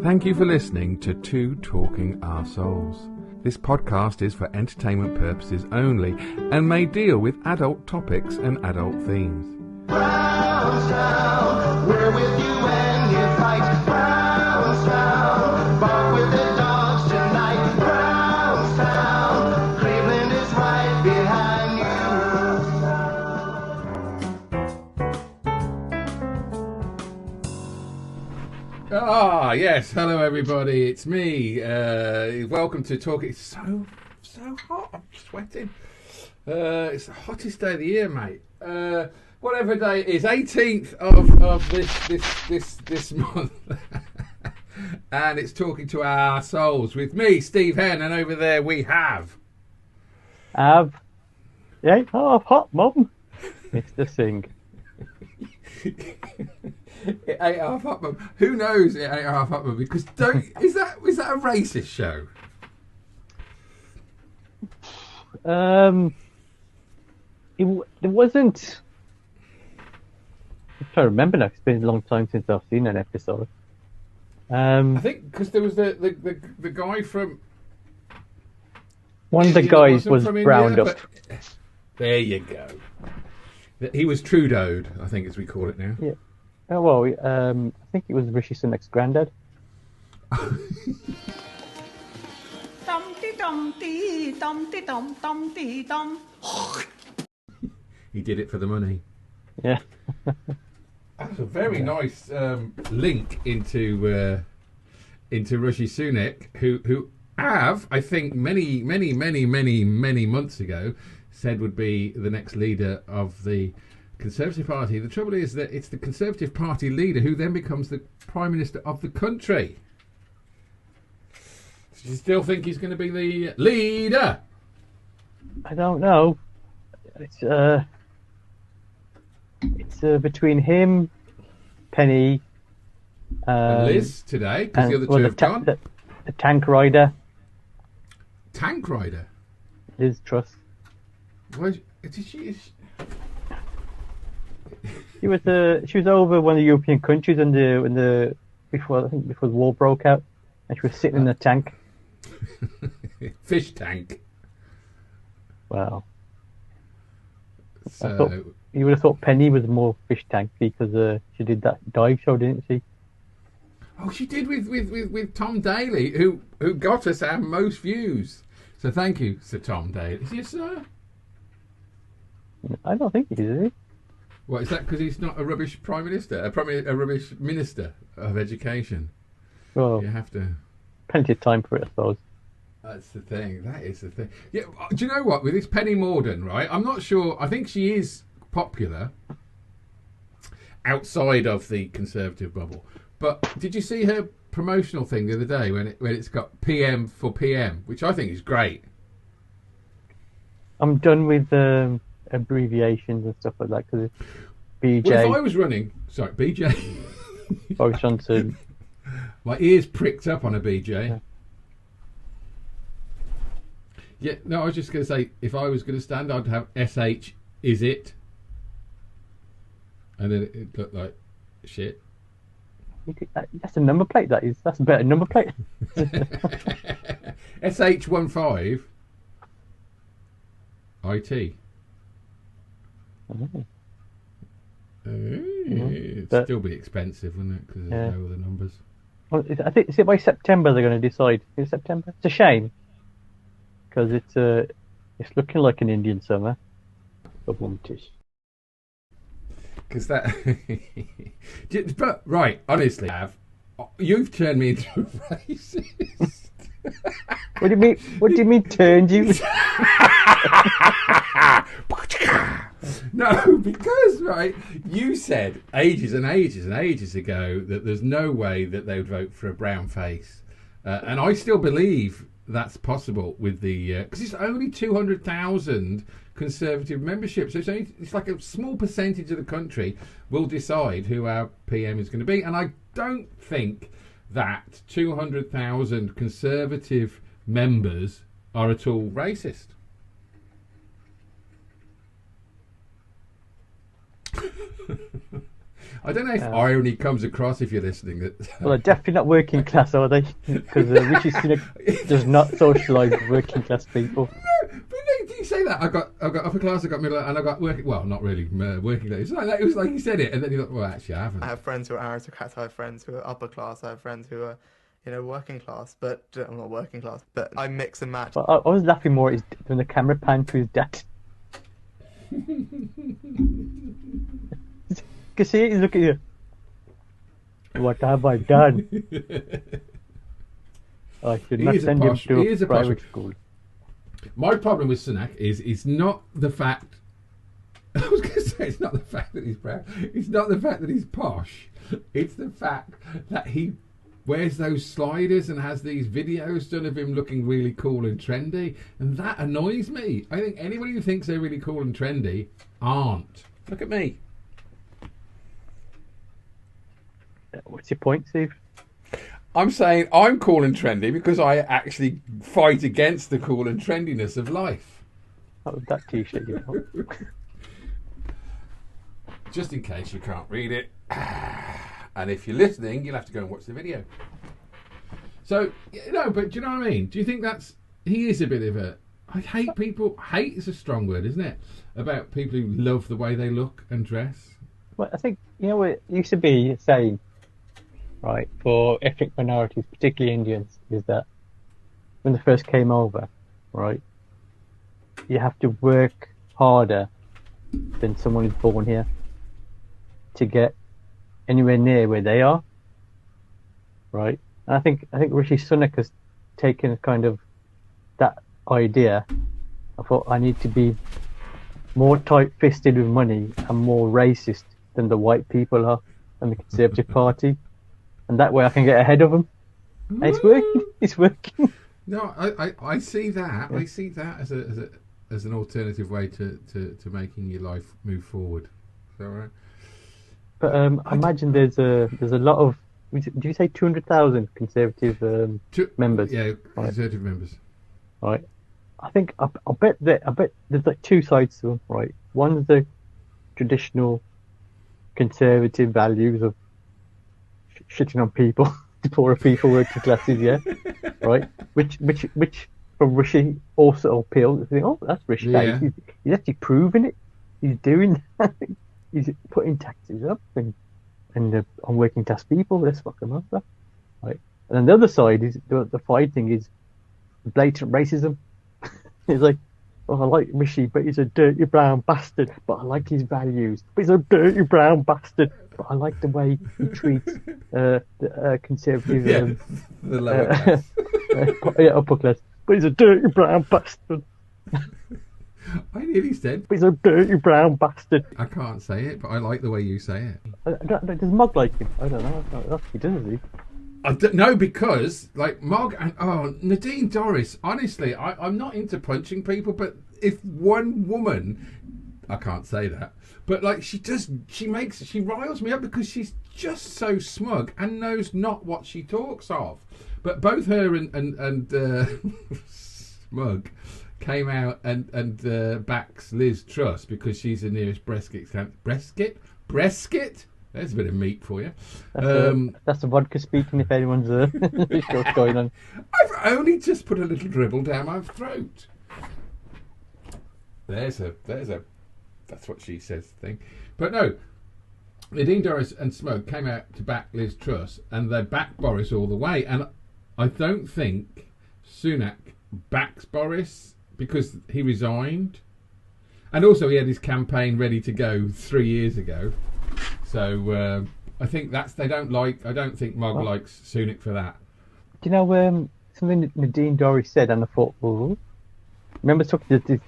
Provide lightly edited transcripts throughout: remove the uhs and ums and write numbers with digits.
Thank you for listening to Two Talking Arseholes. This podcast is for entertainment purposes only and may deal with adult topics and adult themes. Brownstown, we're with you when you fight. Brownstown, bark with the dogs tonight. Brownstown, Cleveland is right behind you. Ah, yes. Hello, everybody. It's me. Welcome to Talk. It's so hot. I'm sweating. It's the hottest day of the year, mate. Whatever day it is, 18th of this month, and it's Talking to Our Souls with me, Steve Henn, and over there we have. Yeah, hot mum, Mr. Singh. It ain't half hot mum. Who knows? It ain't half hot mum because is that a racist show? It wasn't. I'm trying to remember now. It's been a long time since I've seen an episode. I think because there was the guy from. One of the guys was browned up. There you go. He was Trudeau'd, I think, as we call it now. Yeah. Oh well, I think it was Rishi Sunak's granddad. He did it for the money. Yeah. That's a very nice link into Rishi Sunak, who I think many months ago said would be the next leader of the Conservative Party. The trouble is that it's the Conservative Party leader who then becomes the Prime Minister of the country. Do you still think he's going to be the leader? I don't know. It's between him, Penny, and Liz today, because the other two have gone. The tank rider. Tank rider? Liz Truss. Did she? She was over one of the European countries before the war broke out, and she was sitting in a tank. Fish tank. Wow. So you would have thought Penny was more fish tank because she did that dive show, didn't she? Oh, she did with Tom Daly, who got us our most views. So thank you, Sir Tom Daly. Is he a sir? I don't think he is he? What, is that because he's not a rubbish Prime Minister? A rubbish Minister of Education? Well, you have to... Plenty of time for it, I suppose. That's the thing. That is the thing. Yeah. Do you know what? With this Penny Mordaunt, right? I'm not sure. I think she is popular outside of the Conservative bubble. But did you see her promotional thing the other day when it's got PM for PM, which I think is great? I'm done with abbreviations and stuff like that because it's BJ. Well, if I was running, BJ. Boris Johnson. My ears pricked up on a BJ. Yeah, no, I was just going to say, if I was going to stand, I'd have SH, is it? And then it looked like shit. That's a number plate, that is. That's a better number plate. SH15 IT. It'd still be expensive, wouldn't it? Because there's no other numbers. Well, I think is it by September they're going to decide. Is it September? It's a shame because it's looking like an Indian summer. Because that, but right, honestly, you've turned me into a racist. What do you mean? What do you mean turned you? No, because right, you said ages and ages and ages ago that there's no way that they would vote for a brown face, and I still believe that's possible with the because it's only 200,000 Conservative membership, so it's like a small percentage of the country will decide who our PM is going to be, and I don't think that 200,000 Conservative members are at all racist. I don't know if irony comes across if you're listening. Well, they're definitely not working class, are they? Because Rishi Sunak does not socialise with working class people. No, but no, do you say that? I got upper class, I got middle, and I got working. Well, not really working class. It's like that. It was like you said it, and then you thought, well, actually, I haven't. I have friends who are aristocrats. I have friends who are upper class. I have friends who are, working class. But I'm not working class. But I mix and match. But I was laughing more when the camera panned to his dad. Because he's looking at you. What have I done? I should not send him to a private school. My problem with Sunak is not the fact. I was going to say it's not the fact that he's proud. It's not the fact that he's posh. It's the fact that he wears those sliders and has these videos done of him looking really cool and trendy, and that annoys me. I think anybody who thinks they're really cool and trendy aren't. Look at me. What's your point, Steve? I'm saying I'm cool and trendy because I actually fight against the cool and trendiness of life. That was that t-shirt, Just in case you can't read it. And if you're listening, you'll have to go and watch the video. So, but do you know what I mean? Do you think he is a bit of a... I hate people... Hate is a strong word, isn't it? About people who love the way they look and dress. Well, I think, it used to be a saying, right, for ethnic minorities, particularly Indians, is that when they first came over, right, you have to work harder than someone who's born here to get anywhere near where they are, right? And I think Rishi Sunak has taken kind of that idea. I thought I need to be more tight-fisted with money and more racist than the white people are and the Conservative Party, and that way I can get ahead of them. And it's working. It's working. No, I see that. Yeah. I see that as an alternative way to making your life move forward. Is that right? But I imagine there's a lot of. Did you say 200,000 Conservative members? Yeah, Conservative members. Right. I think I bet there's like two sides to them. Right. One's the traditional Conservative values of shitting on people, the poorer people, working classes, yeah, right. Which from Rishi also appeals. You think, oh, that's Rishi. Yeah. He's actually proving it. He's doing that. He's putting taxes up and on working class people. Let's fuck them up, right? And then the other side is the fighting is blatant racism. It's like, oh, I like Rishi, but he's a dirty brown bastard. But I like his values. But he's a dirty brown bastard. But I like the way he treats the Conservative, the lower class, upper class. But he's a dirty brown bastard. I nearly said. But he's a dirty brown bastard. I can't say it, but I like the way you say it. Does Mug like him? I don't know. He does, he? No, because like Mog and Nadine Dorries. Honestly, I'm not into punching people, but if one woman, I can't say that, but like she riles me up because she's just so smug and knows not what she talks of. But both her and Smug came out and backs Liz Truss because she's the nearest Bresket. There's a bit of meat for you. That's the vodka speaking. If anyone's what's going on. I've only just put a little dribble down my throat. There's a that's what she says thing. But no, Nadine Dorries and Smug came out to back Liz Truss, and they backed Boris all the way. And I don't think Sunak backs Boris because he resigned, and also he had his campaign ready to go 3 years ago. So I think I don't think Mog likes Sunak for that. Do you know something Nadine Dorries said, and I thought, oh, remember talking to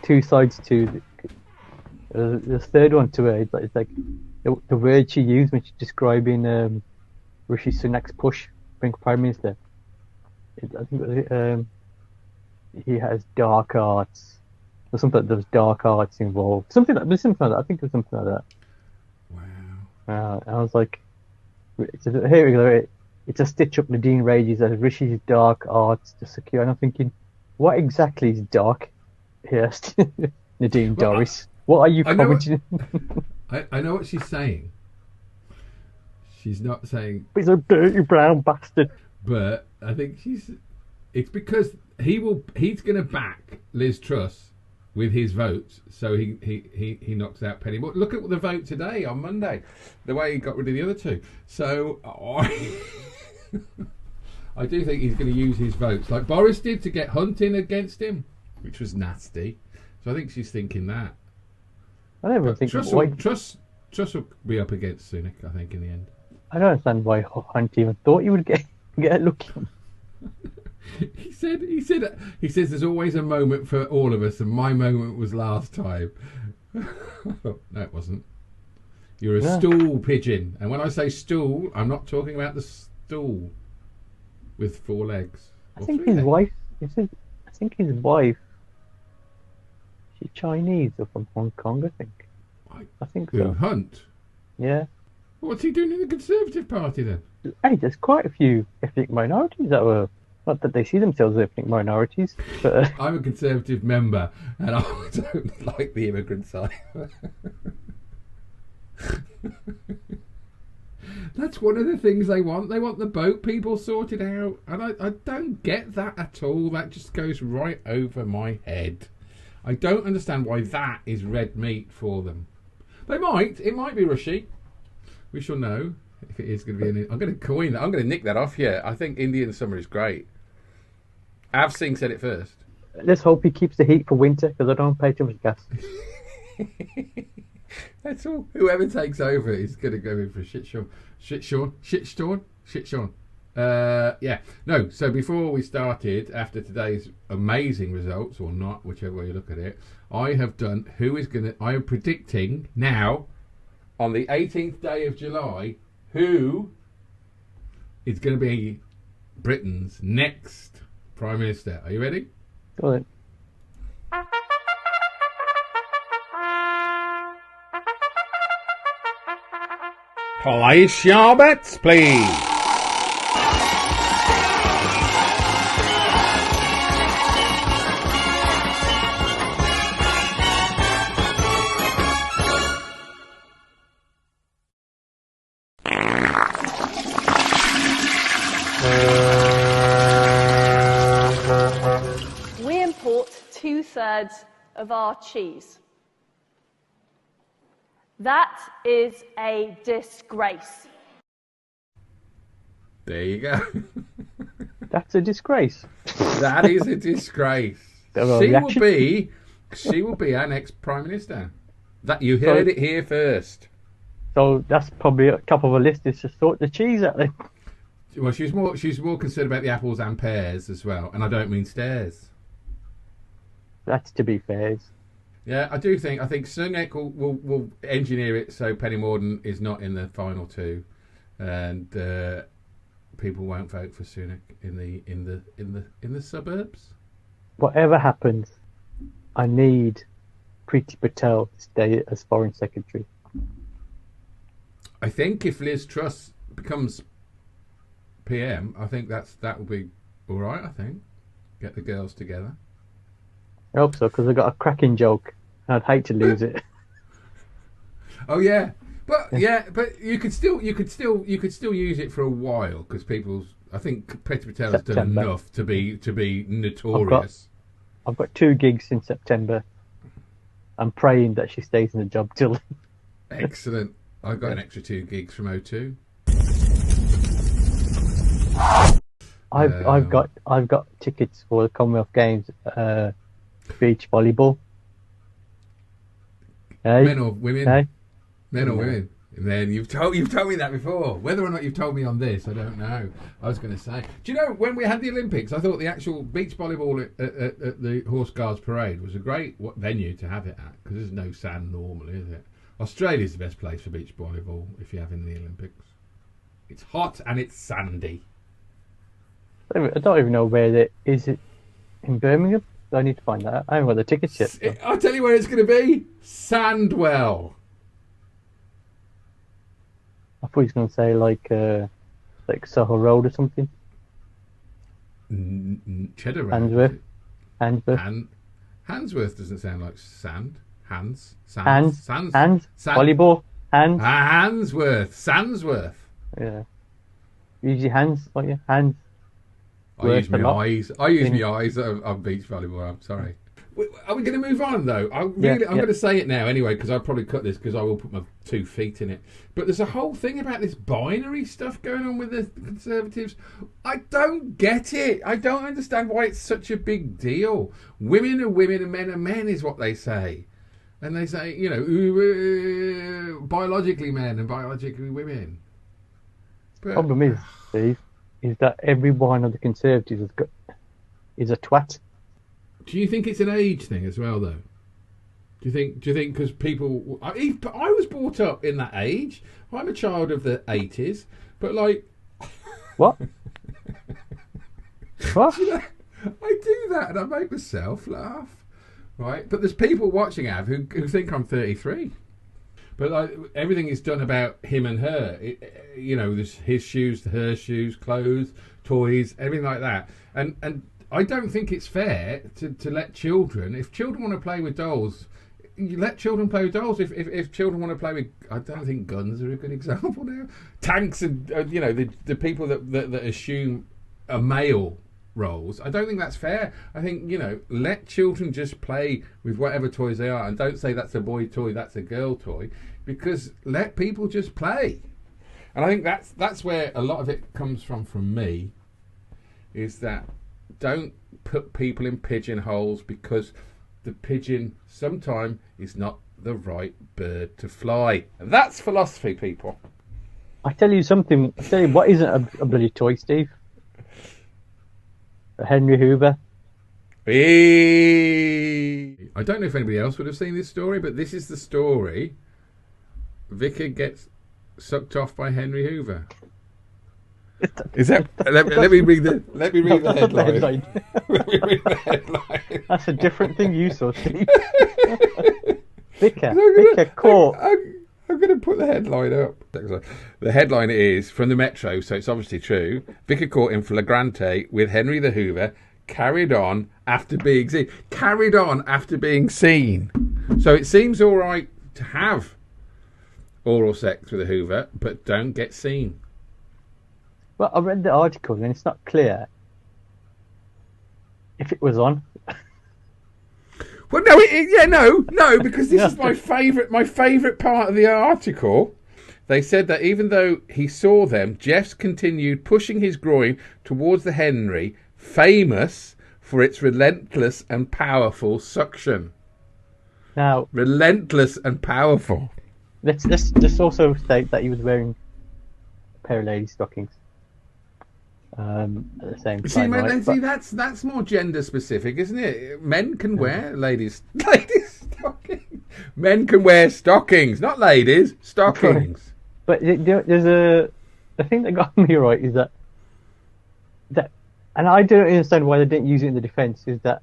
two sides to the third one to her. It's like the word she used when she's describing Rishi Sunak's push being Prime Minister. I think he has dark arts or something. There's dark arts involved. Something like that. I think it was something like that. Wow. I was like, here we go. It's a stitch up Nadine rages as Rishi's dark arts to secure. And I'm thinking, what exactly is dark here, Nadine Dorries? What are you commenting? I know what she's saying. She's not saying, He's a dirty brown bastard. but I think it's because he's going to back Liz Truss with his votes, so he knocks out Penny Mordaunt. Look at the vote today on Monday, the way he got rid of the other two. So I do think he's going to use his votes like Boris did to get Hunt in against him, which was nasty. So I think she's thinking that. I never think Truss will be up against Sunak, I think, in the end. I don't understand why Hunt even thought he would get a look. He says there's always a moment for all of us, and my moment was last time. No, it wasn't. You're a stool pigeon, and when I say stool, I'm not talking about the stool with 4 legs. I think his wife. I think his wife. She's Chinese or from Hong Kong. I think so. Hunt. Yeah. What's he doing in the Conservative Party then? Hey, there's quite a few ethnic minorities that were. Not that they see themselves as ethnic minorities, but I'm a Conservative member, and I don't like the immigrant side. That's one of the things they want. They want the boat people sorted out, and I don't get that at all. That just goes right over my head. I don't understand why that is red meat for them. It might be Rushy. We shall know if it is going to be. I'm going to coin that. I'm going to nick that off. Yeah, I think Indian summer is great. Av Singh said it first. let's hope he keeps the heat for winter because I don't pay too much gas. That's all. Whoever takes over is going to go in for shitstorm. Yeah. No, so before we started, after today's amazing results, or not, whichever way you look at it, I am predicting now, on the 18th day of July, who is going to be Britain's next Prime Minister. Are you ready? Go ahead. Place your bets, please. We import 2/3 of our cheese. That is a disgrace. There you go. That's a disgrace. That is a disgrace. She will be our next Prime Minister. That you heard it here first. So that's probably a top of a list is to sort the cheese out there. Well, she's more concerned about the apples and pears as well, and I don't mean stairs. That's to be fair. Yeah, I think Sunak will engineer it so Penny Mordaunt is not in the final two, and people won't vote for Sunak in the suburbs. Whatever happens, I need Priti Patel to stay as Foreign Secretary. I think if Liz Truss becomes PM, I think that will be all right. I think get the girls together. I hope so because I got a cracking joke. I'd hate to lose it. Oh yeah, but you could still use it for a while because I think Priti Patel has done enough to be notorious. I've got 2 gigs in September. I'm praying that she stays in the job till. Excellent. I've got an extra 2 gigs from O2. I've got tickets for the Commonwealth Games, beach volleyball. Hey? Men or women? Hey? Men or women? Men. You've told me that before. Whether or not you've told me on this, I don't know. I was going to say. Do you know when we had the Olympics? I thought the actual beach volleyball at the Horse Guards Parade was a great venue to have it at because there's no sand normally, is it? Australia's the best place for beach volleyball if you're having the Olympics. It's hot and it's sandy. I don't even know where it is. It in Birmingham? I need to find that out. I haven't got the tickets yet. So. I'll tell you where it's going to be. Sandwell. I thought he was going to say like Soho Road or something. Cheddar Road. Handsworth. Handsworth doesn't sound like sand. Hands. Volleyball. Hands. Handsworth. Sandsworth. Yeah. Use your hands, like your hands. I use my Worth a lot. eyes. I use my eyes on beach volleyball. I'm sorry. Are we going to move on though? I'm Yeah. going to say it now anyway because I'll probably cut this because I will put my 2 feet in it. But there's a whole thing about this binary stuff going on with the Conservatives. I don't get it. I don't understand why it's such a big deal. Women are women and men are men is what they say. And they say, you know, biologically men and biologically women. But, Problem is, Steve, is that every one of the Conservatives is a twat. do you think it's an age thing as well, though? Do you think because people... I was brought up in that age. I'm a child of the 80s. But, like... What? What? You know, I do that and I make myself laugh. Right? But there's people watching Av who think I'm 33. But like, everything is done about him and her. You know, there's his shoes, her shoes, clothes, toys, everything like that. And I don't think it's fair to let children... If children want to play with dolls... You let children play with dolls. If children want to play with, I don't think guns are a good example now. Tanks and you know the people that assume a male roles. I don't think that's fair. I think, you know, let children just play with whatever toys they are, and don't say that's a boy toy, that's a girl toy, because let people just play. And I think that's where a lot of it comes from me, is that don't put people in pigeonholes because the pigeon sometime is not the right bird to fly. And that's philosophy, people. I tell you something. I tell you what isn't a bloody toy, Steve. A Henry Hoover. Hey. I don't know if anybody else would have seen this story, but this is the story. Vicar gets sucked off by Henry Hoover. Is that? Let me read the headline. Let me read the headline. That's a different thing you saw, Steve. Vicar caught. I'm going to put the headline up. The headline is from the Metro, so it's obviously true. Vicar caught in flagrante with Henry the Hoover, carried on after being seen. Carried on after being seen. So it seems all right to have oral sex with a Hoover, but don't get seen. Well, I read the article and it's not clear if it was on. Well, no, because this is my favourite part of the article. They said that even though he saw them, Jeffs continued pushing his groin towards the Henry, famous for its relentless and powerful suction. Now, relentless and powerful. Let's also state that he was wearing a pair of lady stockings. At the same time, See, that's more gender specific, isn't it? Men can wear ladies stockings. Men can wear stockings, not ladies stockings. But there's the thing that got me right is that, and I don't understand why they didn't use it in the defence. Is that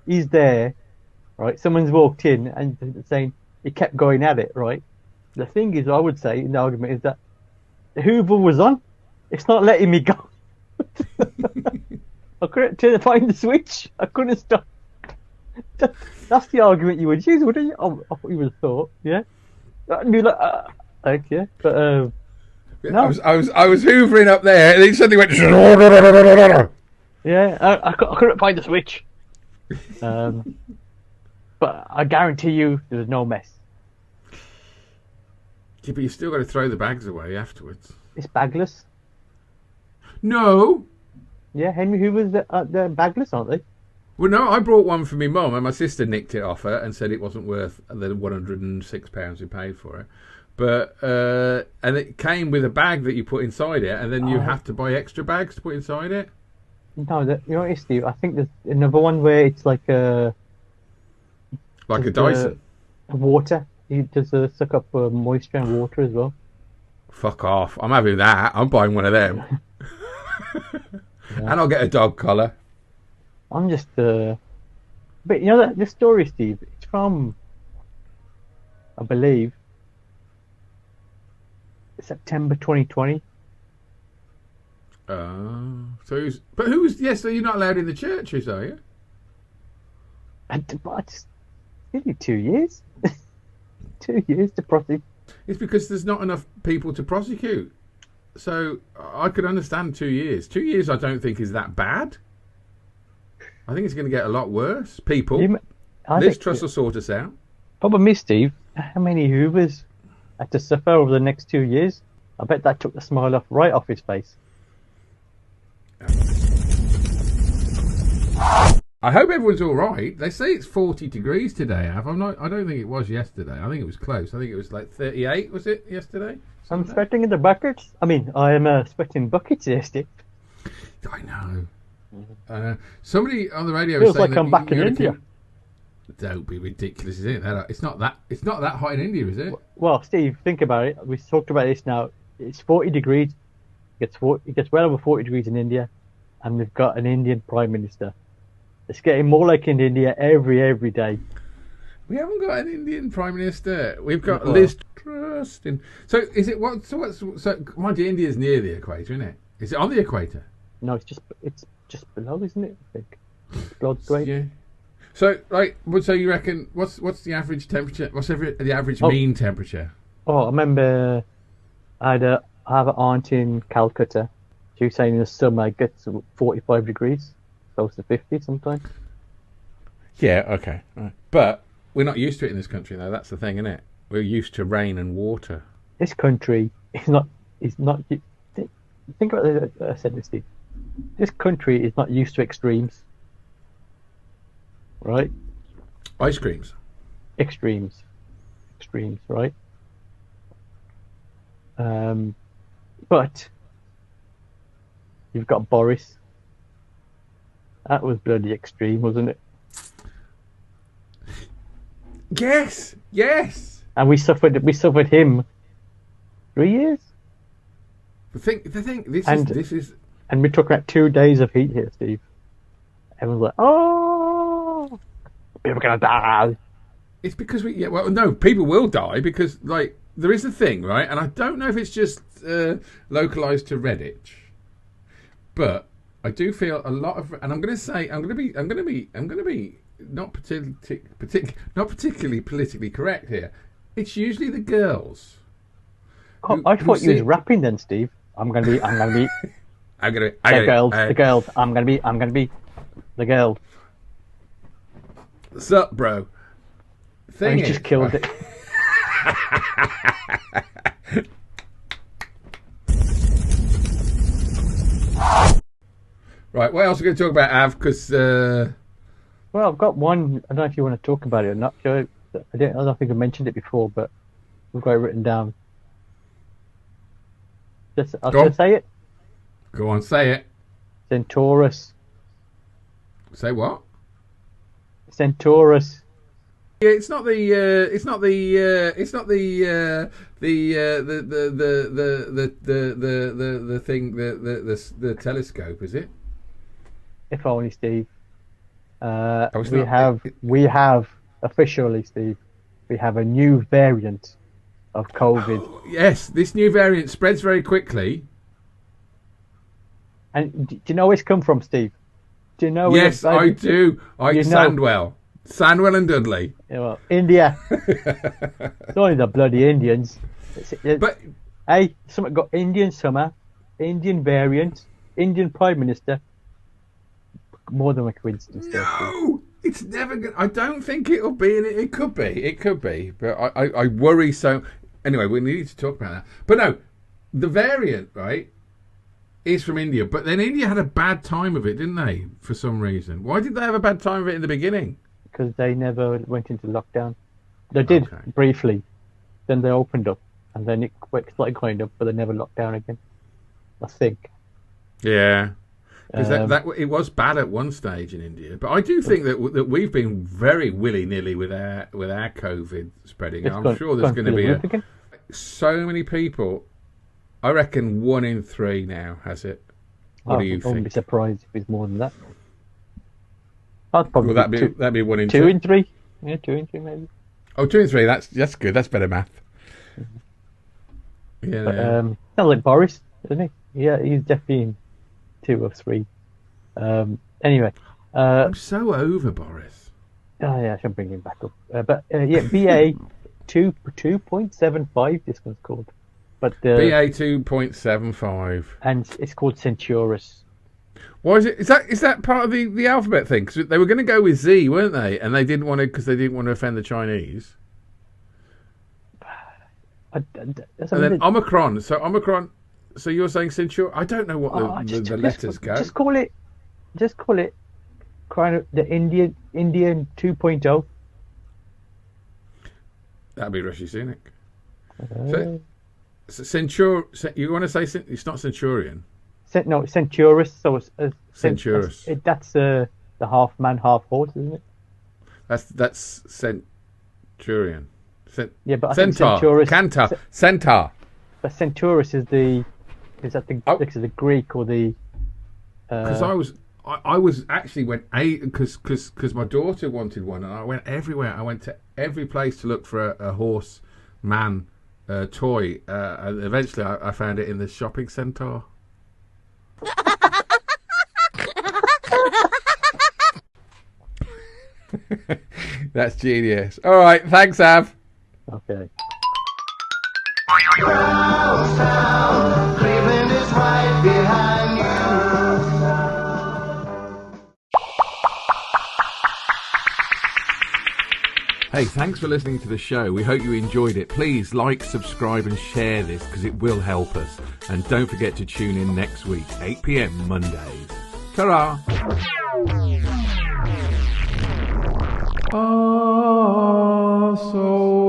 he's there, right? Someone's walked in and saying he kept going at it, right? The thing is, I would say in the argument is that the Hoover was on. It's not letting me go. I couldn't find the switch. I couldn't stop. That's the argument you would use, wouldn't you? I thought you would have thought, yeah. I'd be like, yeah, but no. I was hoovering up there, and then suddenly went. Yeah, I couldn't find the switch. But I guarantee you, there was no mess. Yeah, but you still got to throw the bags away afterwards. It's bagless. No. Yeah, Henry Hoover's they're bagless, aren't they? Well, no, I brought one for my mum, and my sister nicked it off her and said it wasn't worth the £106 we paid for it. But and it came with a bag that you put inside it, and then you have to buy extra bags to put inside it. No, you know what it is, Steve? I think there's another one where it's like a Dyson. Water. It does suck up moisture and water as well. Fuck off! I'm having that. I'm buying one of them. And I'll get a dog collar. I'm just but you know that the story, Steve, it's from, I believe, September 2020. So you're not allowed in the churches, are you? But it's nearly 2 years. 2 years to It's because there's not enough people to prosecute. So I could understand 2 years. 2 years I don't think is that bad. I think it's going to get a lot worse. People, Liz Truss will sort us out. Problem is, Steve, how many Hoovers had to suffer over the next 2 years? I bet that took the smile right off his face. I hope everyone's all right. They say it's 40 degrees today, Av. I don't think it was yesterday. I think it was close. I think it was like 38, was it, yesterday? I'm sweating in the buckets. I mean, I am sweating buckets here, Steve. I know. Somebody on the radio Feels was saying like I'm back in India. Don't be ridiculous, is it? It's not that hot in India, is it? Well, Steve, think about it. We've talked about this now. It's 40 degrees. It gets well over 40 degrees in India, and we've got an Indian Prime Minister. It's getting more like in India every day. We haven't got an Indian Prime Minister. We've got Liz Truss. So is it what? So mind you, India's near the equator, isn't it? Is it on the equator? No, it's just below, isn't it? I think. Below the equator. Yeah. So so you reckon what's the average temperature? What's the average mean temperature? Oh, I remember I have an aunt in Calcutta. She was saying in the summer it gets 45 degrees, close to 50 sometimes. Yeah, okay. Right. But we're not used to it in this country, though. That's the thing, isn't it? We're used to rain and water. This country is not. Think about it. I said this, Steve. This country is not used to extremes. Right? Ice creams. Extremes, right? But you've got Boris. That was bloody extreme, wasn't it? Yes. And we suffered him 3 years. The thing. This is. And we're talking about 2 days of heat here, Steve. Everyone's like, "Oh, people are gonna die." It's because people will die because there is a thing, right? And I don't know if it's just localized to Redditch, but I do feel a lot of, and I'm going to be not particularly politically correct here. It's usually the girls. Oh, I thought you was rapping then, Steve. I'm gonna be the girls. I'm gonna be the girl. What's up, bro? He just killed it. Right, what else are we going to talk about, Av? Because well, I've got one. I don't know if you want to talk about it or not. I don't think I mentioned it before, but we've got it written down. I'll just say it. Go on, say it. Centaurus. Say what? Centaurus. Yeah, it's not the thing, the telescope, is it? If only, Steve. We have officially, Steve. We have a new variant of COVID. Oh, yes, this new variant spreads very quickly. And do you know where it's come from, Steve? Do you know? Yes, I do. Sandwell and Dudley. Yeah, well, India. It's only the bloody Indians. But hey, something got Indian summer, Indian variant, Indian Prime Minister. More than a coincidence. No, it's never going. I don't think it'll be. It could be. But I worry so. Anyway, we need to talk about that. But no, the variant, right, is from India. But then India had a bad time of it, didn't they? For some reason. Why did they have a bad time of it in the beginning? Because they never went into lockdown. They did briefly. Then they opened up, and then it started going up, but they never locked down again. I think. Yeah. Because it was bad at one stage in India, but I do think that we've been very willy-nilly with our COVID spreading. I'm sure there's going to be so many people. I reckon 1 in 3 now has it. What do you think? I wouldn't be surprised if it's more than that. I'd probably that'd be 1 in 2 in 3. Yeah, 2 in 3 maybe. Oh, 2 in 3. That's good. That's better math. Yeah. But, sounds like Boris, isn't he? Yeah, he's definitely in 2 or 3. Anyway, I'm so over Boris. Oh yeah, I should bring him back up. But BA 2.75. This one's called, but BA 2.75. and it's called Centaurus. Why is it? Is that part of the alphabet thing? Because they were going to go with Z, weren't they? And they didn't want to because they didn't want to offend the Chinese. And then Omicron. So Omicron. So you're saying Centaur? I don't know what the letters go. Just call it kind of the Indian 2.0. That'd be Rishi Sunak. So you want to say it's not Centurion? No, it's Centaurus. So it's Centaurus. That's the half man, half horse, isn't it? That's Centurion. Yeah, but I Centaur. think Centaur. Centaur. But Centaurus is the Greek or the? Because I was actually because my daughter wanted one, and I went everywhere. I went to every place to look for a horse man toy. And eventually, I found it in the shopping centre. That's genius. All right, thanks, Av. Okay. Brownstown, Cleveland is right behind you. Hey, thanks for listening to the show. We hope you enjoyed it. Please like, subscribe and share this because it will help us. And don't forget to tune in next week, 8 p.m. Mondays. Ta-ra! So